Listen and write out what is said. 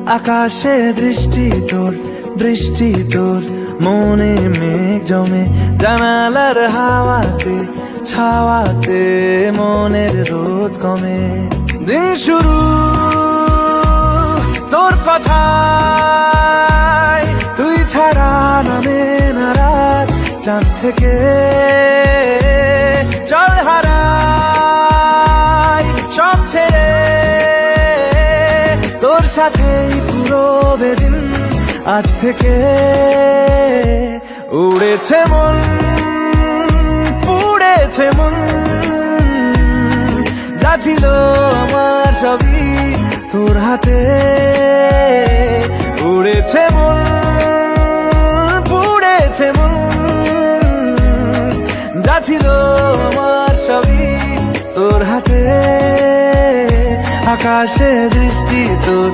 আকাশে দৃষ্টি তোর, বৃষ্টি তোর, মনে মেঘ জমে, জানালার হাওয়াতে ছাওয়াতে মনের রোদ কমে। দিন শুরু তোর কথায়, তুই ছাড়া নামে না রাত, চাঁদ থেকে চল হারাই সব ছেড়ে, তোর সাথেই পুরো বেদিন আজ থেকে। উড়েছে মন, পুড়েছে মন, যা ছিল আমার সবই তোর হাতে। উড়েছে মন, পুড়েছে মন, যা ছিল আমার সবই তোর হাতে। আকাশে দৃষ্টি তোর।